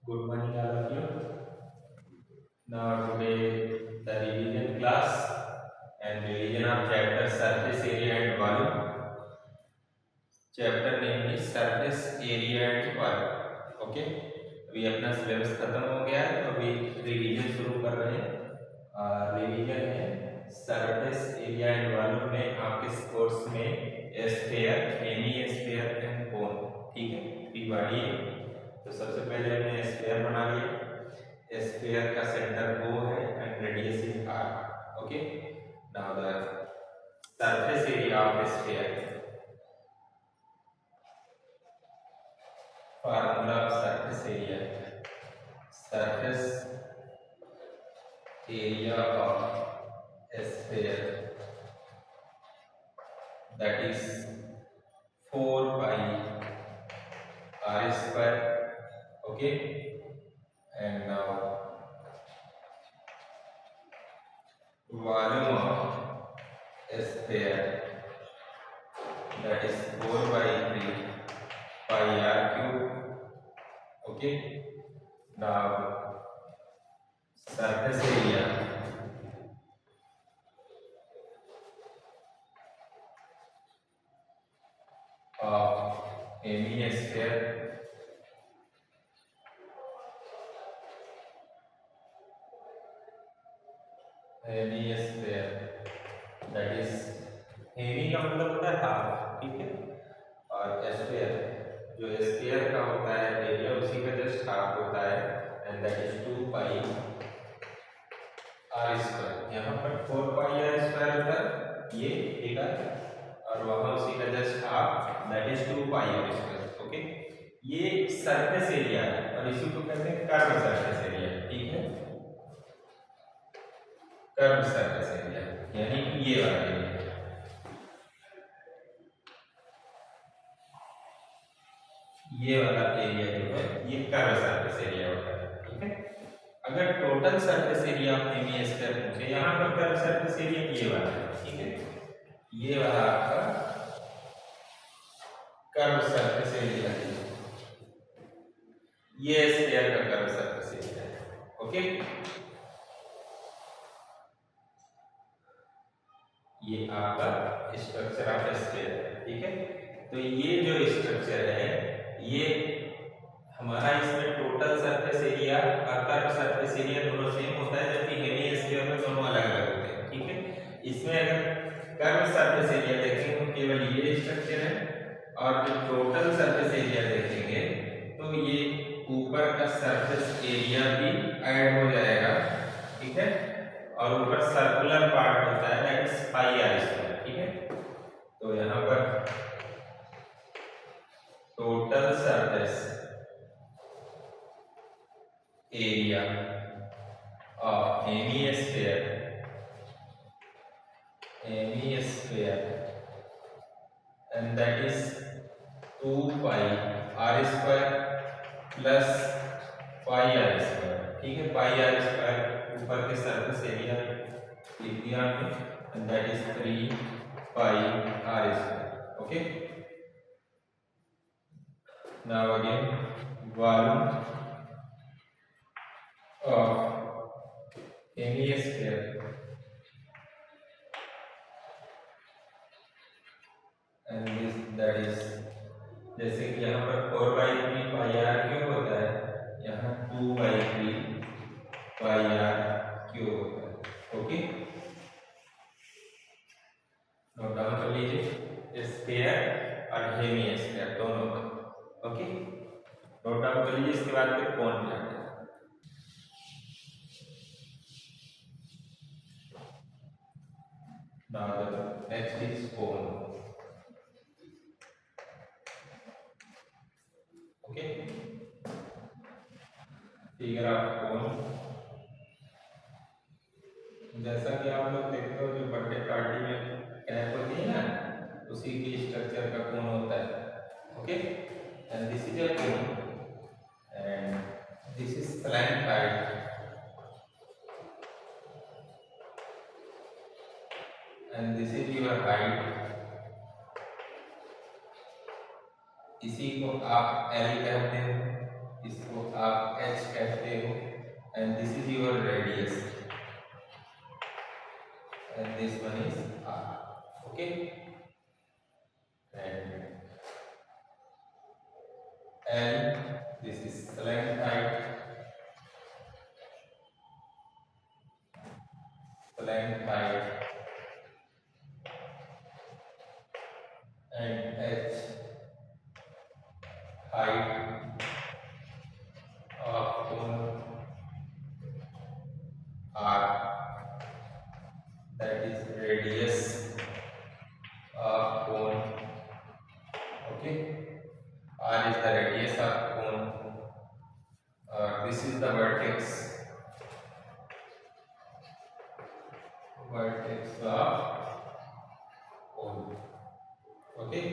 Good morning, all of you. Now, today the revision class and revision of chapter surface area and volume. Chapter name is surface area and volume. Okay. अभी अपना syllabus खत्म हो गया है तो अभी revision शुरू कर रहे हैं। रिवीजन है सरफेस एरिया एंड वॉल्यूम में आपके कोर्स में स्फीयर, एनी स्फीयर एंड कोन, ठीक है, थ्री बॉडी है। तो सबसे पहले हमने स्फीयर बना लिया। स्फीयर का सेंटर O है and radius is R। Okay, now the surface area of sphere. Formula of surface area. Surface area of a sphere, that is 4 pi r square. Okay, and now volume of a sphere, that is 4 by 3 pi r cube. Okay, now surface area of any sphere, that is any का मतलब होता है half, ठीक है, और sphere जो sphere का होता है एरिया उसी का जस्ट हाफ होता है and that is 2 pi r square. यहाँ पर 4 पाई आर स्क्वायर होता है ये, ठीक है, और वहाँ उसी का just half that is 2 pi r square. Okay, ये सरफेस एरिया है और इसी को कहते हैं कर्व सरफेस एरिया, ठीक है, कर्व सरफेस एरिया यानी कि ये वाला एरिया। ये वाला एरिया जो है ये कर्व सरफेस एरिया होता है, ठीक है। अगर टोटल सरफेस एरिया आप एमईएस कर पूछे, यहाँ पर कर्व सरफेस एरिया ये वाला है, ठीक है, ये वाला आपका कर्व सरफेस एरिया है, ये स्फीयर का कर्व सरफेस एरिया है। ओके, ये आपका स्ट्रक्चर ऑफ स्फीयर है, ठीक है। तो ये जो स्ट्रक्चर है ये हमारा, इसमें टोटल सरफेस एरिया और कर्व सरफेस एरिया दोनों सेम होता है, जबकि हेमी स्फीयर में दोनों अलग अलग होते हैं, ठीक है। इसमें अगर कर्व सरफेस एरिया देखेंगे तो केवल ये स्ट्रक्चर है, और जो टोटल सरफेस एरिया देखेंगे तो ये ऊपर का सरफेस एरिया भी ऐड हो जाएगा, ठीक है, और ऊपर सर्कुलर पार्ट होता है that is pi r square, ठीक है। तो यहाँ पर total surface area of any sphere and that is 2 pi r square plus pi r square, ठीक है। पाई आर स्क्वायर ऊपर के सरफेस एरिया लिख दिया हमने and that is 3 pi r square. Okay, now again volume of any sphere and this that is, जैसे कि यहाँ पर 4 by 3 पाई आर क्यूब होता है, यहाँ 2 by 3 पाई आर क्यूब होता है। ओके, नोट डाउन कर लीजिए स्फीयर और हेमी स्फीयर दोनों का। ओके, नोट डाउन कर लीजिए, इसके बाद फिर कौन प्लाट है। Now the next is cone. Okay, figure of cone। जैसा कि आप लोग देखते हो जो बर्थडे पार्टी में कैप होती है ना, उसी की स्ट्रक्चर का कोन होता है। Okay, and this is a cone and this is slant height and this is your height. इसी को आप L कहते हैं, इसको आप H this is slant height, and h height of cone r, that is radius of cone. Okay, r is the radius of cone. This is the vertex of cone. Okay,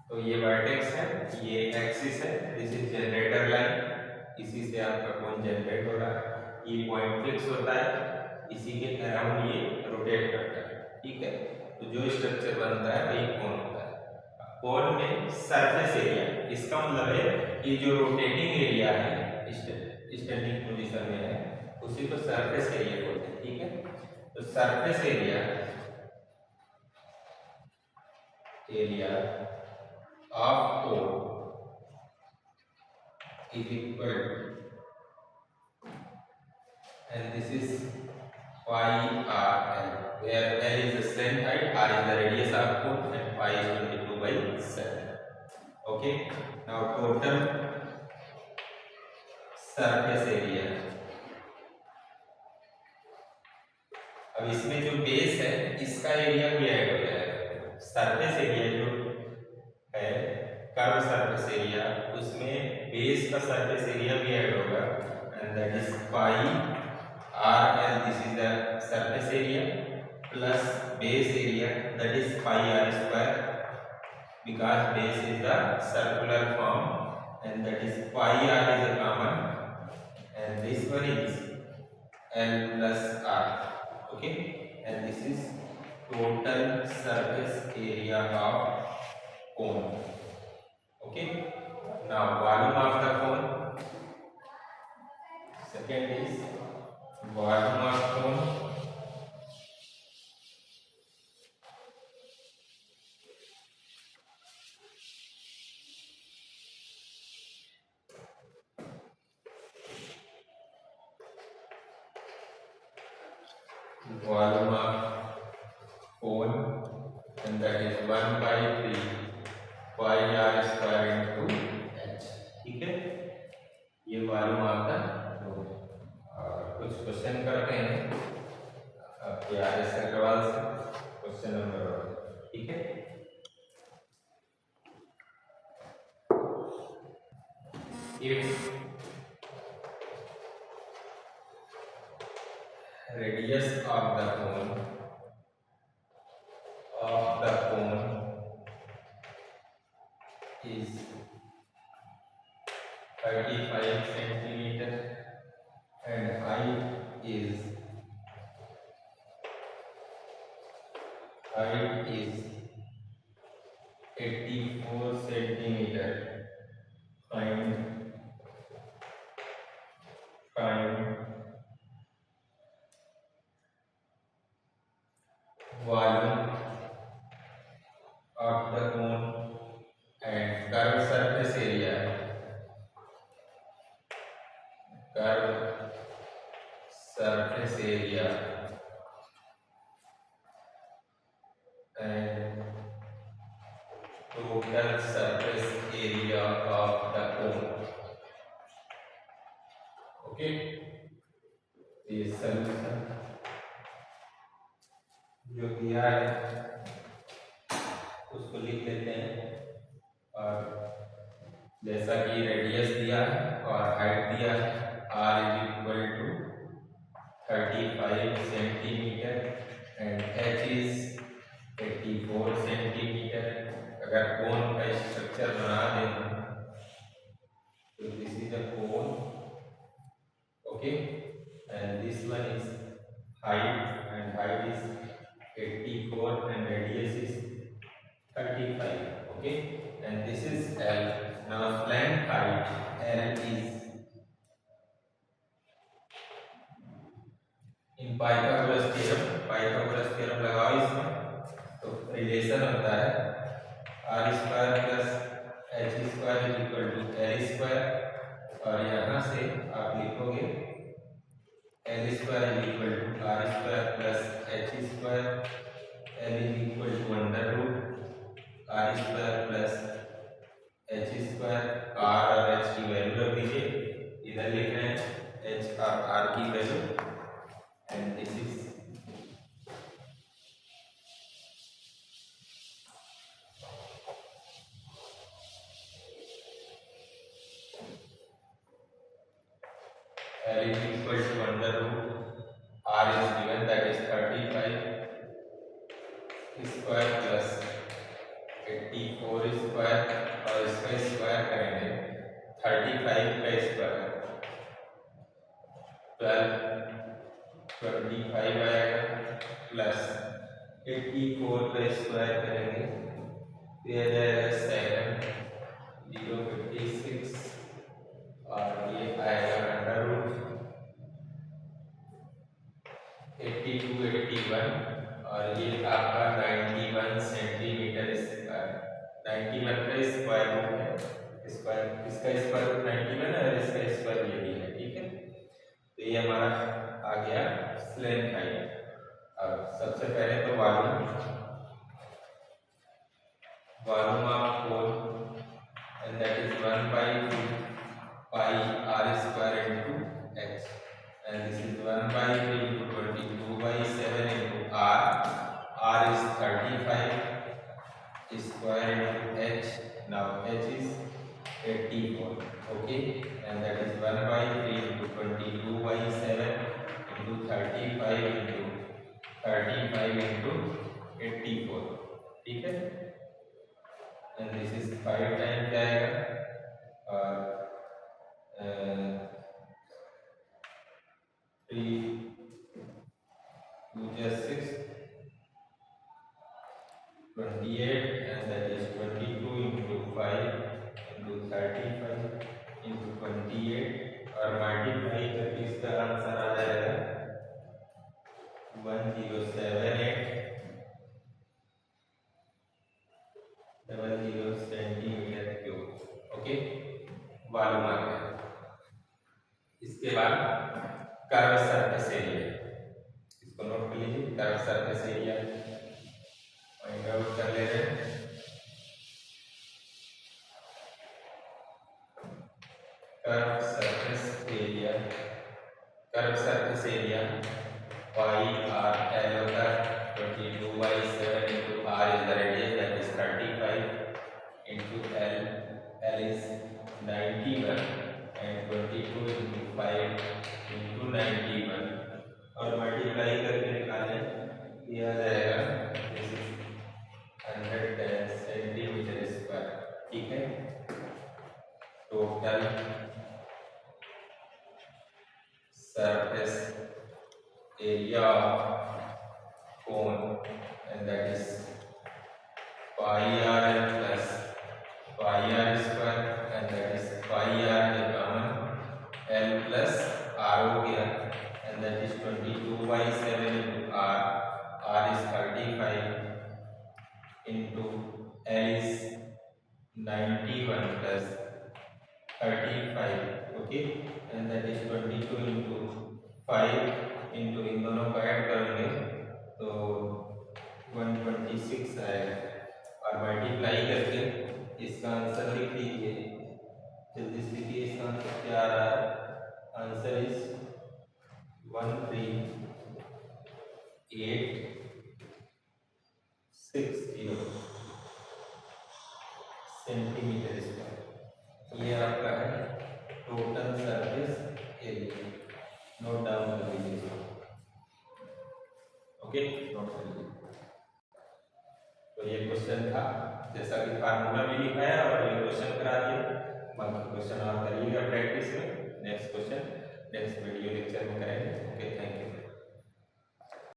तो ये vertex है, ये axis है, this is generator line, इसी से आपका कोन generate हो रहा है। ये पॉइंट फिक्स होता है, इसी के अराउंड ये रोटेट करता है। ठीक है, तो जो स्ट्रक्चर बनता है वही कोन होता है। कोन में सरफेस एरिया, इसका मतलब है कि जो रोटेटिंग एरिया है स्टैंडिंग पोजीशन में है उसी को सरफेस एरिया बोलते हैं। ठीक है, तो surface area of cone is equal to, and this is pi r l, where l is the slant height, r is the radius of cone, and pi is 22/7. Okay, now total surface area, अब इसमें जो base है इसका area भी add हो जाएगा। Surface area जो है कर्व सरफेस एरिया, उसमें बेस का सरफेस एरिया भी ऐड होगा, and that is pi r l, this is the surface area plus base area, that is pi r square, because base is the circular form, and that is pi r is a common, and this one is l plus r. Okay, and this is total surface area of cone. Okay, now volume of the cone. Second is volume of cone. Volume of cone, and that is 1/3 pi r square into h। ठीक है, ये volume आपका हो गया। और कुछ question करते हैं आपके आर एस अग्रवाल से, क्वेश्चन नंबर 1। ठीक है, if radius of the cone is 35 centimeter and height is 84 centimeter, find volume of the cone and curved surface area, and total surface area of the cone. Okay, ये solution जो दिया है उसको लिख लेते हैं, और जैसा कि रेडियस दिया है और हाइट दिया है, r is equal to 35 centimetre and h is 84 centimetre. अगर कोन का स्ट्रक्चर बना दें तो this is a cone, okay, and this one is height, and height is 84 and radius is 35. Okay, and this is L. Now slant height L is in Pythagoras theorem लगाओ इसमें, तो relation होता है r square plus h square is equal to l square, और यहाँ से आप लिखोगे l square is equal to r square plus h square, l is equal to under root r square plus h square. R और h की value रख दीजिए, इधर लिख रहे हैं एच और आर की value, and this is L is equal to under root R is given, that is 35 square plus 84 square, और इसका स्क्वायर करेंगे 35 का स्क्वायर 1225 आएगा, प्लस 84 का स्क्वायर करेंगे तो आ जाएगा 7056, और ये आएगा अंडर रूट 82 81, और ये आपका 91 सेंटीमीटर स्क्वायर। 91 का स्क्वायर रूट है, स्क्वायर इसका स्क्वायर रूट 91 है और इसका स्क्वायर ये भी है, ठीक है। तो ये हमारा आ गया स्लेंथ हाइट। अब सबसे पहले तो volume of whole, and that is 1/2 pi r square into h, and this is 1/3 into 22/7 into r. R is 35 square into h. Now h is 84, okay, and that is 1/3 into 22/7 into 35 into 84, ठीक है। and this is 5 time जाएगा, और 3 2 6 28, and that is 22 into 5 into 35 into 28, और multiply करके इसका answer आ जाएगा 1078 centimetre cube, okay, volume आ गया। इसके बाद कर्व सरफेस एरिया, इसको नोट कर लीजिए, curve surface area find out कर ले रहे हैं। Curve surface area pi r L होता है, 22/7 into r is the radius, that is 35 into l is 91, and 22 into 5 into 91, और मल्टीप्लाई करके निकालें यह आ जाएगा 110 सेंटीमीटर स्क्वायर, ठीक है। Total surface area of cone, and that is pi r l plus pi r square, and that is pi r के common l plus r हो गया, and that is 22/7 into r is 35 into l is 91 plus 35, okay, and that is 22 into 5 into इन दोनों को add करेंगे तो 126 आएगा, और multiply करके इसका आंसर लिख लीजिए, जल्दी से लिखिए इसका आंसर क्या आ रहा है। Answer is 1386 centimetre square. ये आपका है total surface area, note down कर लीजिए, ओके, नोट कर लीजिए। तो ये क्वेश्चन था, जैसा कि फार्मूला भी लिखा है और ये क्वेश्चन करा दिया, बाकी क्वेश्चन और करिएगा प्रैक्टिस में। Next question next video lecture में करेंगे, ओके, थैंक यू।